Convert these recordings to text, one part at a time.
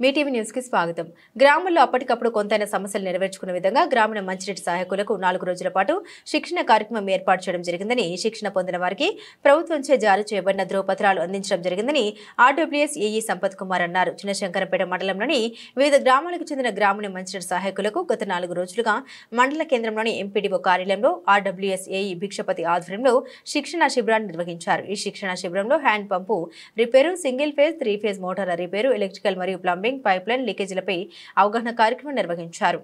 మీ TV news కి స్వాగతం. గ్రామాల్లో అప్పటికప్పుడు కొంతైన సమస్యలు నెరవేర్చుకునే విధంగా గ్రామీణ మంచినీటి సహాయకులకు 4 రోజుల పాటు శిక్షణ కార్యక్రమం ఏర్పాటు చేయడం జరిగిందని, శిక్షణ పొందిన వారికి ప్రభుత్వంచే జారీ చేయబడిన ధ్రువపత్రాలు అందించడం జరిగిందని ఆర్డబ్ల్యూఎస్ ఏఈ సంపత్ కుమార్ అన్నారు. చిన్నశంకరంపేట మండలంలోని వివిధ గ్రామాలకు చెందిన గ్రామీణ మంచినీటి సహాయకులకు గత 4 రోజులుగా మండల కేంద్రంలోని ఎంపీడీఓ కార్యాలయంలో ఆర్డబ్ల్యూఎస్ ఏఈ భిక్షపతి ఆధ్వర్యంలో శిక్షణ శిబిరాన్ని నిర్వహించారు. ఈ శిక్షణ శిబిరంలో hand pump repair, single phase, 3 phase మోటార్ల రిపేరు, ఎలక్ట్రికల్ మరియు ప్లంబింగ్, పైప్లైన్ లీకేజీలపై అవగాహన కార్యక్రమం నిర్వహించారు.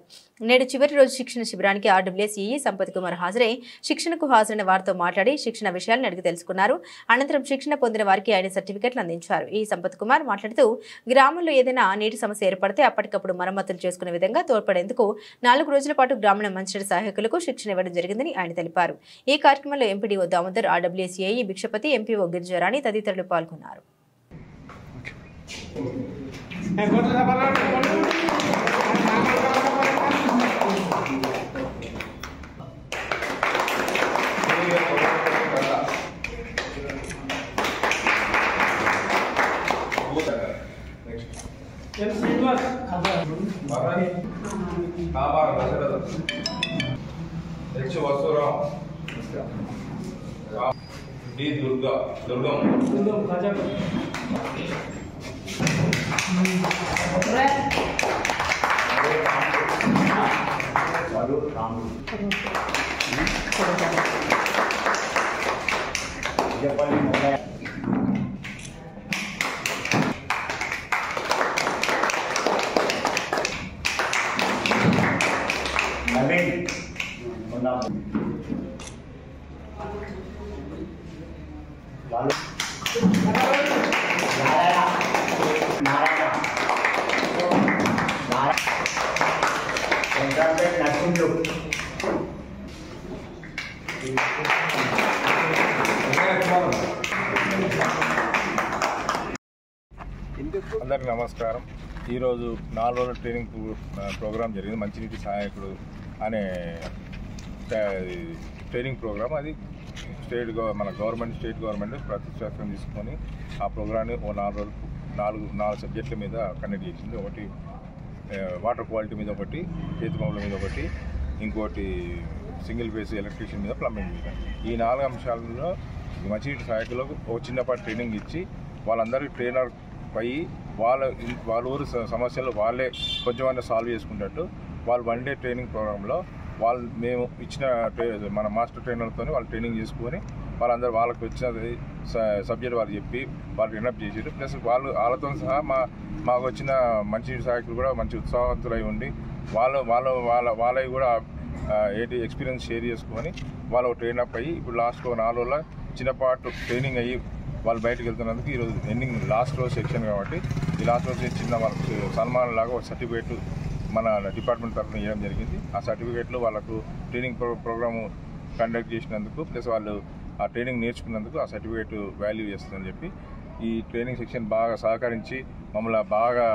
నేడు చివరి రోజు శిక్షణ శిబిరానికి ఆర్డబ్ల్యూఎస్ ఏఈ సంపత్ కుమార్ హాజరై శిక్షణకు హాజరైన వారితో మాట్లాడి శిక్షణ విషయాలను అడిగి తెలుసుకున్నారు. అనంతరం శిక్షణ పొందిన వారికి ఆయన సర్టిఫికెట్లు అందించారు. ఈ సంపత్ కుమార్ మాట్లాడుతూ గ్రామంలో ఏదైనా నీటి సమస్య ఏర్పడితే అప్పటికప్పుడు మరమ్మతులు చేసుకునే విధంగా తోడ్పడేందుకు 4 రోజుల పాటు గ్రామీణ మంచినీటి సహాయకులకు శిక్షణ ఇవ్వడం జరిగిందని ఆయన తెలిపారు. ఈ కార్యక్రమంలో MPDO Damodar, RWS AE Bhikshapathi, MPO Girija Rani తదితరులు పాల్గొన్నారు. అందరికీ నమస్కారం. ఈరోజు 4 రోజుల ట్రైనింగ్ ప్రోగ్రాం జరిగింది. మంచినీటి సహాయకుడు అనే ట్రైనింగ్ ప్రోగ్రాం. అది మన స్టేట్ గవర్నమెంట్ ప్రతిష్టాత్మకం తీసుకొని ఆ ప్రోగ్రాన్ని 4 రోజులు 4 సబ్జెక్టుల మీద కండక్ట్ చేసింది. ఒకటి వాటర్ క్వాలిటీ మీద, ఒకటి చేతి పనుల మీద, ఒకటి ఇంకోటి సింగిల్ ఫేజ్ ఎలక్ట్రీషియన్ మీద, ప్లంబింగ్ మీద. ఈ 4 అంశాలలో మంచినీటి సహాయకులకు ఒక చిన్నపాటి ట్రైనింగ్ ఇచ్చి వాళ్ళందరికీ ట్రైనర్ అయ్యి వాళ్ళ ఊరు సమస్యలు వాళ్ళే కొంచెం సాల్వ్ చేసుకున్నట్టు వాళ్ళు 1 డే ట్రైనింగ్ ప్రోగ్రాంలో మేము ఇచ్చిన మన మాస్టర్ ట్రైనర్తో వాళ్ళు ట్రైనింగ్ చేసుకొని వాళ్ళకి వచ్చిన సబ్జెక్ట్ వాళ్ళు చెప్పి వాళ్ళు ట్రైనప్ చేసారు. ప్లస్ వాళ్ళతో సహా మాకు వచ్చిన మంచి సహాయకులు కూడా మంచి ఉత్సాహవంతులై ఉండి వాళ్ళవి కూడా ఏంటి ఎక్స్పీరియన్స్ షేర్ చేసుకొని వాళ్ళు ట్రైనప్ అయ్యి ఇప్పుడు లాస్ట్ 4 రోజుల చిన్నపాటు ట్రైనింగ్ అయ్యి వాళ్ళు బయటకు వెళ్తున్నందుకు ఈరోజు ఎండింగ్ లాస్ట్ రోజు సెక్షన్ కాబట్టి ఈ లాస్ట్ రోజు చిన్న వాళ్ళకి సన్మానం లాగా ఒక సర్టిఫికేట్ మన డిపార్ట్మెంట్ తరఫున ఇవ్వడం జరిగింది. ఆ సర్టిఫికేట్లో వాళ్ళకు ట్రైనింగ్ ప్రోగ్రాము కండక్ట్ చేసినందుకు ప్లస్ వాళ్ళు ఆ ట్రైనింగ్ నేర్చుకున్నందుకు ఆ సర్టిఫికేట్ వాల్యూ చేస్తుందని చెప్పి ఈ ట్రైనింగ్ సెక్షన్ బాగా సహకరించి మమ్మల్ని బాగా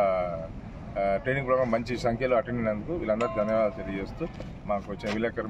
ట్రైనింగ్ ప్రోగ్రామ్ మంచి సంఖ్యలో అటెండ్ అయినందుకు వీళ్ళందరూ ధన్యవాదాలు తెలియజేస్తూ మాకు వచ్చిన విలేకరు